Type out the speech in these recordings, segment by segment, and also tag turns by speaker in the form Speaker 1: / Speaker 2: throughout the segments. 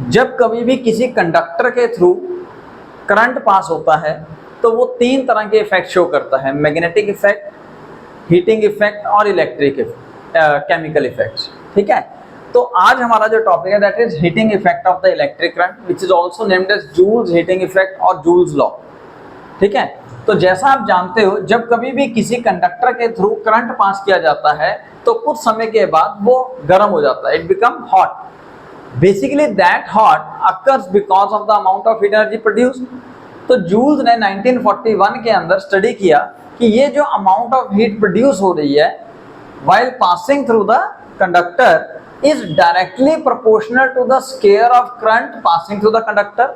Speaker 1: जब कभी भी किसी कंडक्टर के थ्रू करंट पास होता है तो वो तीन तरह के इफेक्ट शो करता है, मैग्नेटिक इफेक्ट, हीटिंग इफेक्ट और इलेक्ट्रिक केमिकल इफेक्ट्स। ठीक है, तो आज हमारा जो टॉपिक है that is heating effect of the electric current which is also named as Joule's heating effect और जूल्स लॉ। ठीक है, तो जैसा आप जानते हो जब कभी भी किसी कंडक्टर के थ्रू करंट पास किया जाता है तो कुछ समय के बाद वो गर्म हो जाता है, it become hot. Basically that hot occurs because of the amount of heat energy produced. तो जूल्स ने 1941 के अंदर स्टडी किया कि ये जो अमाउंट ऑफ हीट प्रोड्यूस हो रही है while passing through the conductor is directly proportional to the square of current passing through the conductor,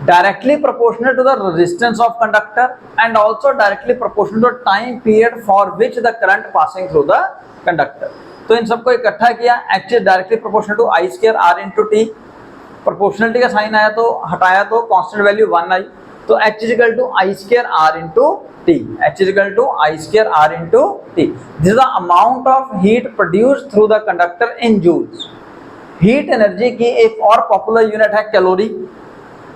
Speaker 1: directly proportional to the resistance of conductor and also directly proportional to time period for which the current passing through the conductor। तो इन सबको इकट्ठा किया, h is directly proportional to I square r into t। Proportionality का sign आया तो हटाया तो constant value 1 आई, तो h is equal to I square r into t, h is equal to I square r into t। This is the amount of heat produced through the conductor in joules। Heat energy की एक और popular unit है calorie.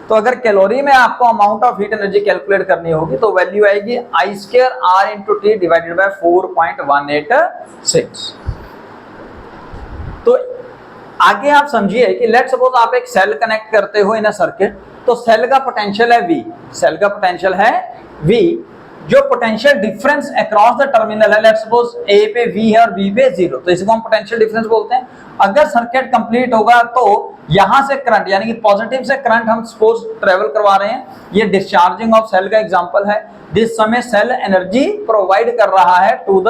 Speaker 1: तो अगर calorie में आपको amount of heat energy calculate करनी होगी तो वैल्यू आएगी I square r into t divided by 4.186। तो आगे आप समझिए कि लेट सपोज आप एक सेल कनेक्ट करते हो इन अ सर्किट, तो सेल का पोटेंशियल है V, सेल का पोटेंशियल है V, जो potential difference across the terminal है, लेट सपोज A पे V है और B पे 0, तो इसको हम पोटेंशियल डिफरेंस बोलते हैं। अगर सर्किट कंप्लीट होगा तो यहां से करंट यानी कि पॉजिटिव से करंट हम सपोज ट्रेवल करवा रहे हैं, ये डिस्चार्जिंग ऑफ सेल का एग्जांपल है, जिस समय सेल एनर्जी प्रोवाइड कर रहा है to the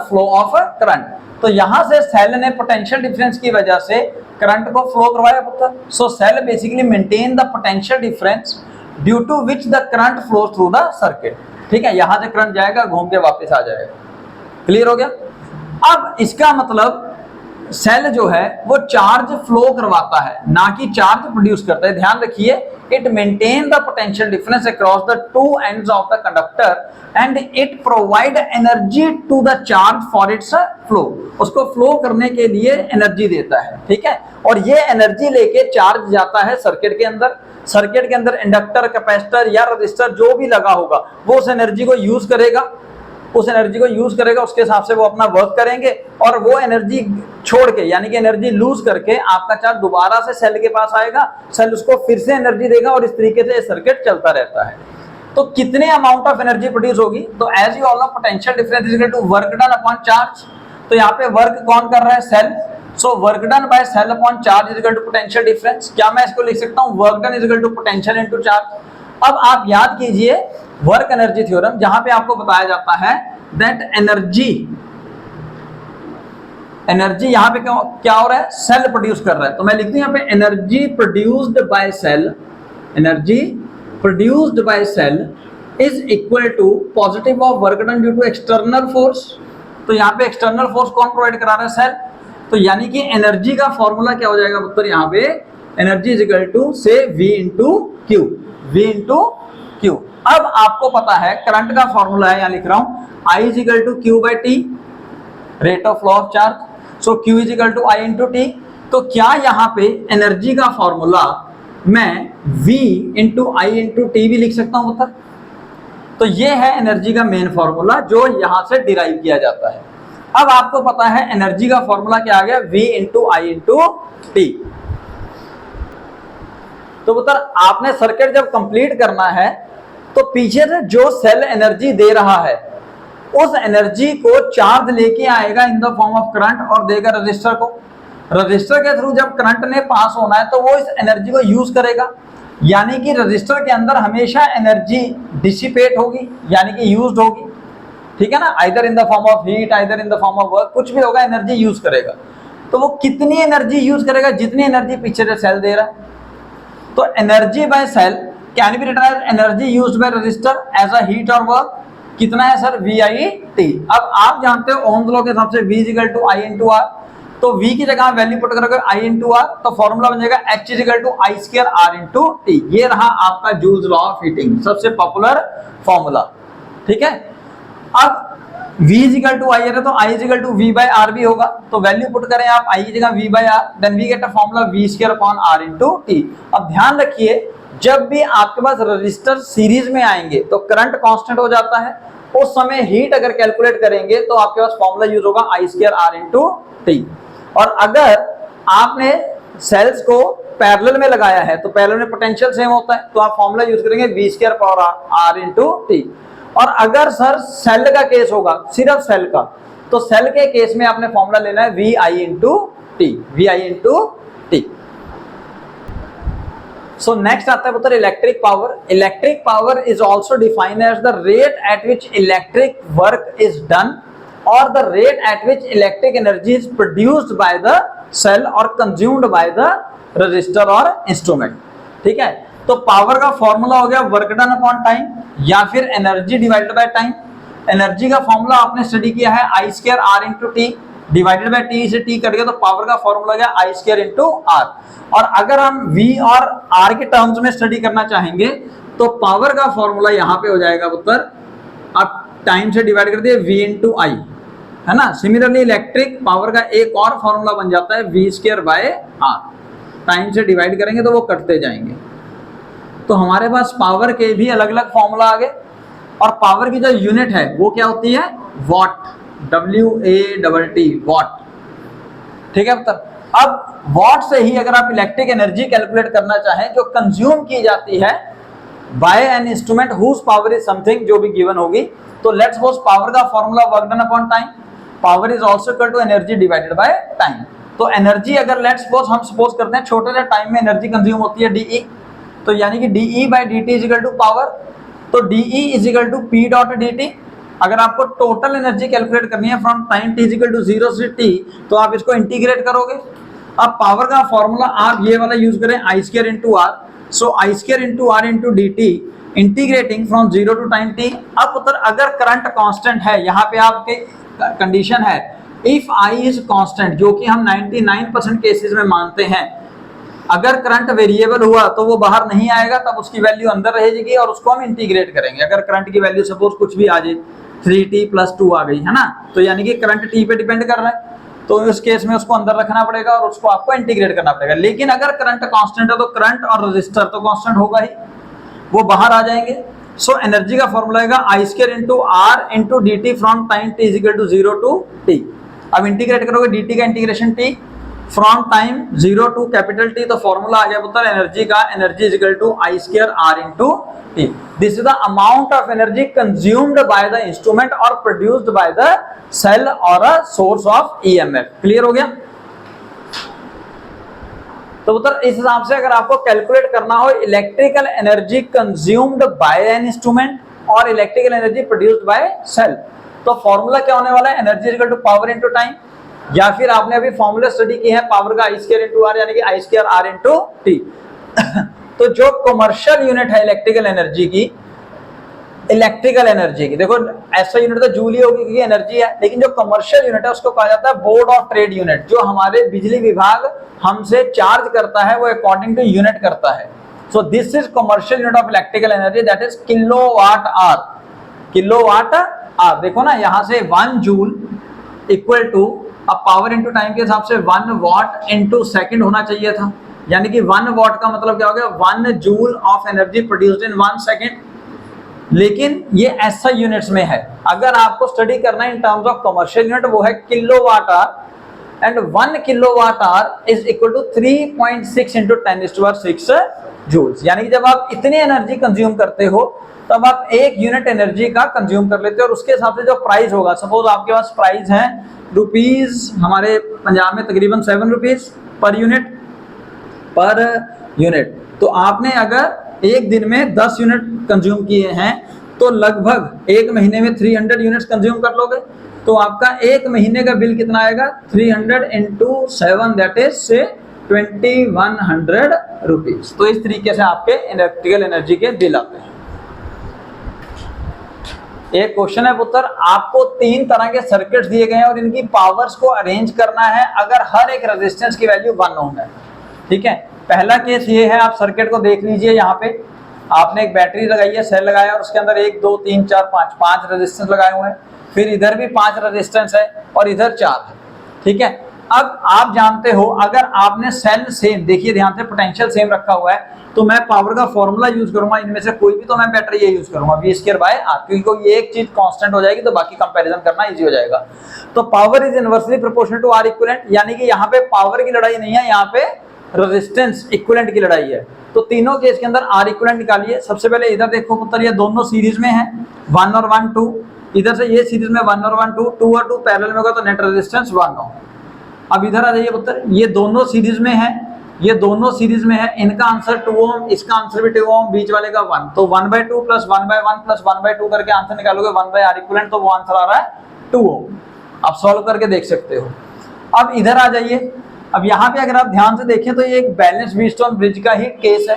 Speaker 1: flow of current. तो यहां से सेल ने पोटेंशियल डिफरेंस की वजह से करंट को फ्लो करवाया पुत्र। So cell basically maintain the potential difference due to which the current flow through the circuit. ठीक है, यहां से करंट जाएगा, घूम के वापस आ जाएगा। क्लियर हो गया? अब इसका मतलब सेल जो है वो चार्ज फ्लो करवाता है, ना कि चार्ज प्रोड्यूस करता है। ध्यान रखिए, it maintain the potential difference across the two ends of the conductor and it provide energy to the charge for its flow. उसको फ्लो करने के लिए एनर्जी देता है। ठीक है, और ये एनर्जी लेके चार्ज जाता है सर्किट के अंदर। सर्किट के अंदर इंडक्टर, कैपेसिटर या रजिस्टर जो भी लगा होगा वो उस एनर्जी को यूज करेगा, उसके हिसाब से वो अपना वर्क करेंगे और वो एनर्जी छोड़ के यानी कि एनर्जी लूज करके आपका चार्ज दोबारा से सेल के पास आएगा, सेल उसको फिर से एनर्जी देगा और इस तरीके से सर्किट चलता रहता है। तो कितने अमाउंट ऑफ एनर्जी प्रोड्यूस होगी? तो as you all know potential difference is equal to work done upon charge. तो यहाँ पे वर्क कौन कर रहा है? Cell. So work done by cell upon charge is equal to potential difference. क्या मैं इसको लिख सकता हूँ? Work done is equal to potential into charge. अब आप याद कीजिए वर्क एनर्जी थ्योरम, जहां पे आपको बताया जाता है दैट एनर्जी यहां पे क्या हो रहा है? सेल प्रोड्यूस कर रहा है। तो मैं लिख दूं यहां पे energy produced by cell is equal to positive of work done due to external force. तो यहाँ पे एक्सटर्नल फोर्स कौन प्रोवाइड करा रहा है? सेल। तो यानी कि एनर्जी का फॉर्मूला क्या हो जाएगा उत्तर? यहाँ पे एनर्जी इज इक्वल टू से V इंटू क्यू। अब आपको पता है करंट का फॉर्मूला है, यहां लिख रहा हूं I is equal to Q by T, rate of flow of charge. So Q is equal to I into T. तो क्या यहाँ पे एनर्जी का फॉर्मूला मैं V into I into T भी लिख सकता हूं उत्तर? तो ये है एनर्जी का मेन फॉर्मूला जो यहां से डिराइव किया जाता है। अब आपको पता है एनर्जी का फॉर्मूला क्या आ गया? V into I into T. तो पुत्र आपने सर्किट जब कंप्लीट करना है तो पीछे से जो सेल एनर्जी दे रहा है उस एनर्जी को चार्ज लेके आएगा in the form of current और देगा रजिस्टर को। रजिस्टर के थ्रू जब करंट ने पास होना है तो वो इस एनर्जी को यूज करेगा, यानी कि रजिस्टर के अंदर हमेशा एनर्जी डिसिपेट होगी यानी कि यूज्ड होगी। ठीक है ना, either in the form of heat, either in the form of work, कुछ भी होगा एनर्जी यूज करेगा। तो वो कितनी एनर्जी यूज करेगा? जितनी एनर्जी पीछे से सेल दे रहा है। तो energy by cell can be written as energy used by resistor as a heat और वर्क। कितना है सर? VIT। अब आप जानते हो ओह्म्स लॉ के हिसाब से V is equal to I into R। तो V की जगह वैल्यू पुट करोगे I इंटू R तो फॉर्मूला बन जाएगा H is equal to I square R into T। ये रहा आपका जूल्स लॉ ऑफ हीटिंग, सबसे पॉपुलर फॉर्मूला। ठीक है, अब V is equal to I है तो I is equal to V by R भी होगा, तो वैल्यू पुट करें आप I की जगह V by R, then we get a formula V square upon R into T. अब ध्यान रखिए जब भी आपके पास रजिस्टर सीरीज में आएंगे तो करंट कांस्टेंट हो जाता है, उस समय हीट अगर कैलकुलेट करेंगे तो आपके पास फॉर्मूला यूज होगा I square R into T. और अगर आपने सेल्स को पैरेलल में लगाया है तो पैरेलल में पोटेंशियल सेम होता है, तो आप फॉर्मूला यूज करेंगे V square power R into T. और अगर सर सेल का केस होगा, सिर्फ सेल का, तो सेल के केस में आपने फॉर्मूला लेना है V I into T, V I into T. So next आता है पुत्र electric power. Electric power is also defined as the rate at which electric work is done और the rate at which electric energy is produced by the cell और consumed by the register और instrument. ठीक है, तो power का formula हो गया work done upon time या फिर energy divided by time. Energy का फॉर्मूला आपने स्टडी किया है I square R into T, divided by T से टी कट गया तो पावर का फॉर्मूला गया आई स्क्वायर इंटू आर। और अगर हम V और R के टर्म्स में स्टडी करना चाहेंगे तो पावर का फॉर्मूला यहाँ पे हो जाएगा पुत्र, आप टाइम से डिवाइड कर दिए V इंटू आई, है ना। सिमिलरली इलेक्ट्रिक पावर का एक और फॉर्मूला बन जाता है V square by R, time से डिवाइड करेंगे तो वो कटते जाएंगे। तो हमारे पास पावर के भी अलग अलग फॉर्मूला आ गए और पावर की जो यूनिट है वो क्या होती है वॉट, WATT वॉट। ठीक है पुत्र, अब वॉट से ही अगर आप इलेक्ट्रिक एनर्जी कैलकुलेट करना चाहें जो कंज्यूम की जाती है by an instrument whose power is something, जो भी गिवन होगी, तो लेट्स सपोज पावर का formula work done upon time, power is also equal to energy divided by time. तो एनर्जी अगर लेट्स सपोज हम सपोज करते हैं छोटे से टाइम में एनर्जी कंज्यूम होती है DE, तो यानी कि DE by DT is equal to power, तो DE is equal to P dot DT। अगर आपको टोटल एनर्जी कैलकुलेट करनी है from time t is equal to 0 से t, तो आप इसको इंटीग्रेट करोगे। अब पावर का फॉर्मूला आप ये वाला यूज करें I square into R, so I square into R into DT integrating from 0 to time t। अब पुत्र अगर करंट कांस्टेंट है, यहाँ पे आपके कंडीशन है इफ I इज कांस्टेंट, जो कि हम 99% केसेस में मानते हैं, अगर करंट वेरिएबल हुआ तो वो बाहर नहीं आएगा, तब उसकी वैल्यू अंदर रहेगी और उसको हम इंटीग्रेट करेंगे। अगर करंट की वैल्यू सपोज कुछ भी आ जाए 3t + 2 आ गई, है ना, तो यानी कि करंट t पे डिपेंड कर रहा है, तो उस केस में उसको अंदर रखना पड़ेगा और उसको आपको इंटीग्रेट करना पड़ेगा। लेकिन अगर करंट कांस्टेंट है तो करंट और रजिस्टर तो कांस्टेंट होगा ही, वो बाहर आ जाएंगे। सो एनर्जी का फॉर्मूला आएगा I square into R into DT from time t is equal to 0 to t। अब इंटीग्रेट करोगे DT का integration t from time 0 to capital T, तो फॉर्मूला आ गया पुत्र एनर्जी का, energy is equal to I square R into T. This is the amount of energy consumed by the instrument और produced by the cell और a source of EMF। Clear हो गया? तो पुत्र इस हिसाब से अगर आपको कैलकुलेट करना हो electrical energy consumed by an instrument और electrical energy produced by cell, तो फॉर्मूला क्या होने वाला है energy is equal to power into time, या फिर आपने अभी फॉर्मूला स्टडी की है पावर का आई स्क्वायर इंटू आर, यानी कि आई स्क्वायर आर इंटू टी। तो जो कमर्शियल यूनिट है इलेक्ट्रिकल एनर्जी की, देखो ऐसा यूनिट तो जूल ही होगी क्योंकि एनर्जी है, लेकिन जो कमर्शियल यूनिट है उसको कहा जाता है बोर्ड ऑफ ट्रेड यूनिट। जो हमारे बिजली विभाग हमसे चार्ज करता है वो अकॉर्डिंग टू यूनिट करता है। So this is commercial unit of electrical energy, that is kilowatt hour. Kilowatt hour, देखो ना यहाँ से 1 जूल इक्वल टू, अब पावर इंटू टाइम के हिसाब से 1 वॉट इंटू सेकंड होना चाहिए था, यानी कि 1 वॉट का मतलब क्या हो गया 1 joule of energy produced in 1 second. लेकिन ये ऐसा यूनिट्स में है, अगर आपको स्टडी करना है in terms of commercial unit वो है kilowatt hour, and 1 kilowatt hour is equal to 3.6 into 10⁶ joules. यानी कि जब आप इतनी एनर्जी कंज्यूम करते हो तब आप एक यूनिट एनर्जी का कंज्यूम कर लेते हो, और उसके हिसाब से जो प्राइस होगा, सपोज आपके पास प्राइस है रुपीज, हमारे पंजाब में तकरीबन 7 रुपीज पर यूनिट, तो आपने अगर एक दिन में 10 यूनिट कंज्यूम किए हैं तो लगभग एक महीने में 300 यूनिट्स कंज्यूम कर लोगे, तो आपका एक महीने का बिल कितना आएगा 300 इंटू 7, दैट इज 2100 रुपीज। तो इस तरीके से आपके इलेक्ट्रिकल एनर्जी के बिल आते हैं। एक क्वेश्चन है पुत्र, आपको 3 तरह के सर्किट्स दिए गए हैं और इनकी पावर्स को अरेंज करना है अगर हर एक रेजिस्टेंस की वैल्यू 1 ओम है। ठीक है, पहला केस ये है, आप सर्किट को देख लीजिए, यहाँ पे आपने एक बैटरी लगाई है, सेल लगाया और उसके अंदर 1 2 3 4 5 रेजिस्टेंस लगाए हुए हैं। फिर इधर भी 5 रेजिस्टेंस है और इधर 4 है, ठीक है। अब आप जानते हो अगर आपने सेल सेम, देखिए ध्यान से, पोटेंशियल सेम रखा हुआ है तो मैं पावर का फॉर्मूला यूज करूंगा, इनमें से कोई भी तो मैं बेटर ये यूज करूंगा V²/R, क्योंकि कोई एक चीज कांस्टेंट हो जाएगी तो बाकी कंपैरिजन करना इजी हो जाएगा। तो power is inversely proportional to R equivalent, यानी कि यहाँ पे पावर की लड़ाई नहीं है, यहाँ पे रेजिस्टेंस इक्विवेलेंट की लड़ाई है। तो तीनों केस के अंदर R इक्विवेलेंट निकालिए। सबसे पहले इधर देखो पुत्र, ये दोनों सीरीज में है, 1 और 1 2, इधर से ये सीरीज में 1 और 1 2, 2 और 2 पैरेलल में होगा तो नेट रेजिस्टेंस 1 Ohm। अब इधर आ जाइए पुत्र, ये दोनों सीरीज में है, ये दोनों सीरीज में है, इनका आंसर 2 Ohm, इसका आंसर भी 2 Ohm, बीच वाले का 1, तो 1/2 प्लस 1/1 प्लस 1/2 करके आंसर निकालोगे 1/R इक्विवेलेंट, तो वो आंसर आ रहा है 2 Ohm। आप सॉल्व करके देख सकते हो। अब इधर आ जाइए, अब यहाँ पे अगर आप ध्यान से देखें तो ये एक बैलेंस व्हीटस्टोन ब्रिज का ही केस है।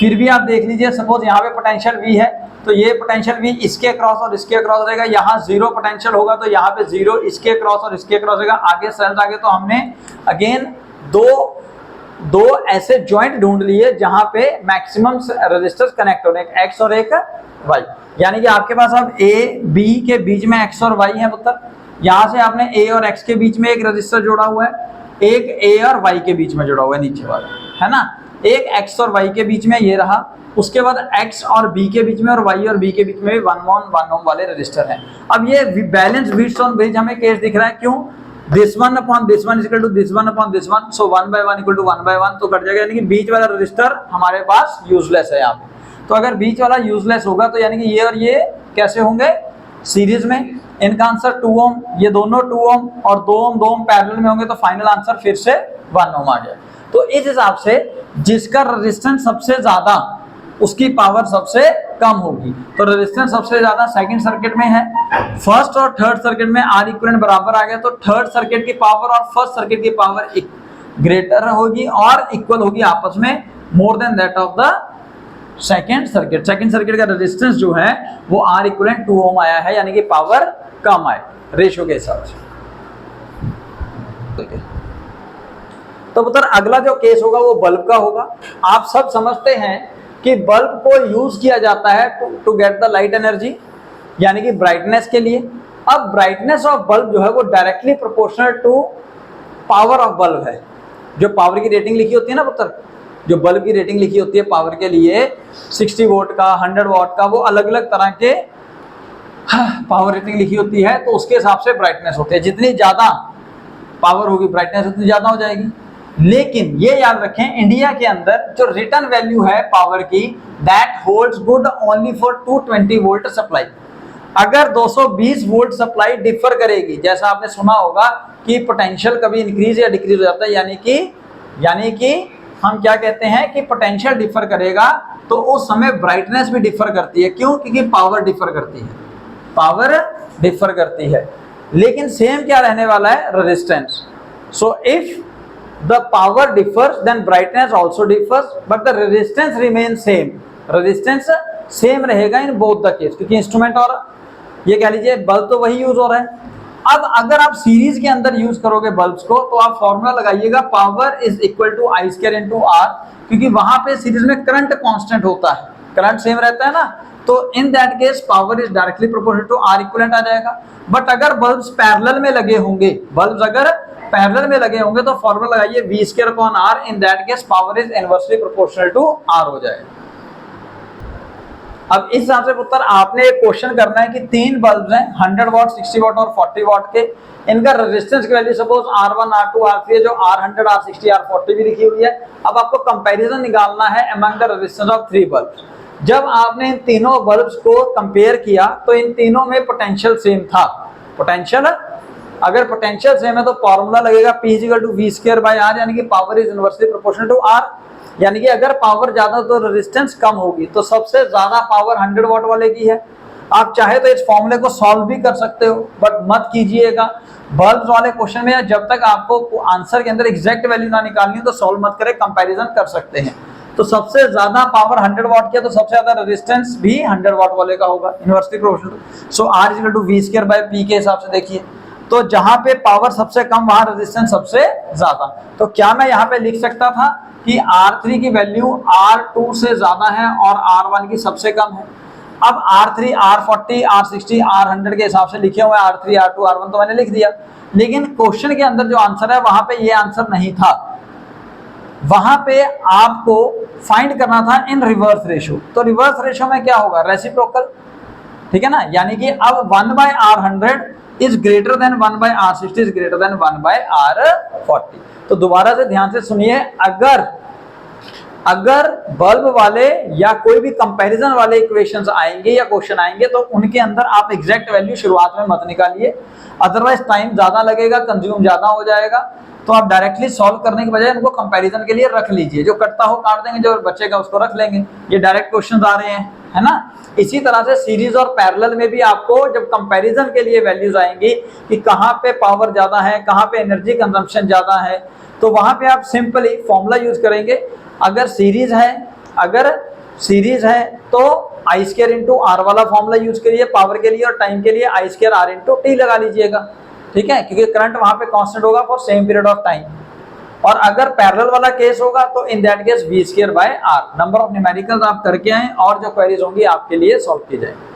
Speaker 1: फिर भी आप देख लीजिए, सपोज यहाँ पे पोटेंशियल V है तो ये पोटेंशियल V इसके क्रॉस और इसके क्रॉस रहेगा, यहाँ 0 पोटेंशियल होगा तो यहाँ पे 0 इसके क्रॉस और इसके क्रॉस रहेगा। आगे सेल्स आगे तो हमने अगेन दो ऐसे जॉइंट ढूंढ लिए जहां पे मैक्सिमम रेजिस्टर्स कनेक्ट हो रहे हैं, एक X और एक Y, यानी कि आपके पास अब A B के बीच में X और Y है पुत्र। यहाँ से आपने A और X के बीच में एक रजिस्टर जोड़ा हुआ है, एक A और Y के बीच में जुड़ा हुआ है नीचे वाला, है ना, एक X और Y के बीच में ये रहा, उसके बाद X और B के बीच में और Y और B के बीच में भी 1 Ohm वाले रजिस्टर हैं। अब ये बैलेंस व्हीटस्टोन ब्रिज हमें केस दिख रहा है, क्यों? this one upon this one is equal to this one upon this one, so 1/1 equal to 1/1 तो कट जाएगा, यानी कि बीच वाला रजिस्टर हमारे पास यूजलेस है यहाँ पे। तो अगर बीच वाला यूजलेस होगा तो यानी कि ये और ये कैसे होंगे? सीरीज में। इनका आंसर 2 Ohm, ये दोनों 2 Ohm और 2 Ohm पैरेलल में होंगे तो फाइनल आंसर फिर से 1 Ohm आ गया। तो इस हिसाब से जिसका रेजिस्टेंस सबसे ज्यादा उसकी पावर सबसे कम होगी। तो रेजिस्टेंस सबसे ज्यादा सेकंड सर्किट में है, फर्स्ट और थर्ड सर्किट में R इक्विवेलेंट बराबर आ गया, तो थर्ड सर्किट की पावर और फर्स्ट सर्किट की पावर ग्रेटर होगी और इक्वल होगी आपस में, more than that of the second circuit. Second circuit का रेजिस्टेंस जो है वो R इक्विवेलेंट 2 Ohm आया है, यानी कि पावर कम आए रेशियो के हिसाब से। तो पुत्र अगला जो केस होगा वो बल्ब का होगा। आप सब समझते हैं कि बल्ब को यूज किया जाता है to get the light energy, यानी कि ब्राइटनेस के लिए। अब ब्राइटनेस ऑफ बल्ब जो है वो directly proportional to power of bulb है। जो पावर की रेटिंग लिखी होती है ना पुत्र, जो बल्ब की रेटिंग लिखी होती है पावर के लिए 60 वोट का, 100 वॉट का, वो अलग अलग तरह के पावर रेटिंग लिखी होती है, तो उसके हिसाब से ब्राइटनेस होती है। जितनी ज्यादा पावर होगी ब्राइटनेस उतनी ज्यादा हो जाएगी। लेकिन ये याद रखें, इंडिया के अंदर जो रिटर्न वैल्यू है पावर की, that holds good only for 220 volt supply. अगर 220 वोल्ट सप्लाई डिफर करेगी, जैसा आपने सुना होगा कि पोटेंशियल कभी इंक्रीज या डिक्रीज हो जाता है, यानी कि हम क्या कहते हैं कि पोटेंशियल डिफर करेगा तो उस समय ब्राइटनेस भी डिफर करती है। क्यों? क्योंकि पावर डिफर करती है, पावर डिफर करती है। लेकिन सेम क्या रहने वाला है? Resistance. So if the power differs then brightness also differs but the resistance remains same। resistance same रहेगा इन बोथ द केस, क्योंकि इंस्ट्रूमेंट और ये कह लीजिए बल्ब तो वही यूज हो रहा है। अब अगर आप सीरीज के अंदर यूज करोगे बल्ब्स को तो आप फॉर्मूला लगाइएगा power is equal to I² into R, क्योंकि वहां पे सीरीज में करंट कांस्टेंट होता है, करंट सेम रहता है ना, तो in that case power is directly proportional to R equivalent आ जाएगा। बट अगर बल्ब्स पैरेलल में लगे होंगे, बल्ब्स अगर पैरेलल में लगे होंगे तो फॉर्मूला लगाइए V² upon R, in that case power is inversely proportional to R हो जाएगा। अब इस हिसाब से पुत्र आपने एक क्वेश्चन करना है कि 3 बल्ब्स हैं 100 वॉट, 60 वॉट और 40 वॉट के, इनका रेजिस्टेंस की value suppose R1 R2 R3 है, जो R100 R60 R40 भी लिखी हुई है। अब आपको कंपैरिजन निकालना है among the resistance of 3 bulbs. जब आपने इन तीनों बल्ब्स को कंपेयर किया तो इन तीनों में पोटेंशियल सेम था। पोटेंशियल, अगर पोटेंशियल सेम है तो फॉर्मूला लगेगा P = V²/R, यानी कि power is inversely proportional to R। यानी कि अगर पावर ज्यादा तो रेजिस्टेंस कम होगी, तो सबसे ज्यादा पावर 100 वॉट वाले की है। आप चाहे तो इस फॉर्मूले को सॉल्व भी कर सकते हो, बट मत कीजिएगा। बल्ब्स वाले क्वेश्चन में जब तक आपको आंसर के अंदर एग्जैक्ट वैल्यू ना निकालनी हो तो सॉल्व मत करें, कंपैरिजन कर सकते हैं। तो सबसे ज्यादा पावर 100 वॉट की है तो सबसे ज्यादा रेजिस्टेंस भी 100 वॉट वाले का होगा, इनवर्सली प्रोपोर्शनल। सो R = V²/P के हिसाब से देखिए, तो जहां पे पावर सबसे कम वहां रेजिस्टेंस सबसे ज्यादा। तो क्या मैं यहाँ पे लिख सकता था कि R3 की वैल्यू R2 से ज्यादा है और R1 की सबसे कम है? अब R3, R40, R60, R100 के हिसाब से लिखे हुए R3, R2, R1 तो मैंने लिख दिया, लेकिन क्वेश्चन के अंदर जो आंसर है वहां पे ये आंसर नहीं था, वहां पे आपको फाइंड करना था इन रिवर्स रेशियो। तो रिवर्स रेशियो में क्या होगा, रेसिप्रोकल, ठीक है ना, यानी कि अब 1/R100 is greater than 1/R60 is greater than 1/R40। तो दोबारा से ध्यान से सुनिए, अगर बल्ब वाले या कोई भी कंपैरिजन वाले इक्वेशंस आएंगे या क्वेश्चन आएंगे तो उनके अंदर आप एग्जैक्ट वैल्यू शुरुआत में मत निकालिए, अदरवाइज टाइम ज्यादा लगेगा, कंज्यूम ज्यादा हो जाएगा। तो आप डायरेक्टली सॉल्व करने के बजाय उनको कंपैरिजन के लिए रख लीजिए, जो कटता हो काट देंगे, जो बचेगा उसको रख लेंगे। ये डायरेक्ट क्वेश्चन आ रहे हैं, है ना। इसी तरह से सीरीज और पैरेलल में भी आपको जब कंपैरिजन के लिए वैल्यूज आएंगी कि कहां पे पावर ज्यादा है, कहां पे एनर्जी कंजम्पशन ज्यादा है, तो वहां पे आप सिंपली फॉर्मूला यूज करेंगे। अगर सीरीज है तो आई स्क्वायर इंटू आर वाला फॉर्मूला यूज करिए पावर के लिए, और टाइम के लिए आई स्क्वायर आर इंटू टी लगा लीजिएगा, ठीक है, क्योंकि करंट वहां पे कांस्टेंट होगा for same period of time. और अगर पैरेलल वाला केस होगा तो in that case v² by r। Number of numericals आप करके आए और जो क्वेरीज होंगी आपके लिए सॉल्व की जाएंगी।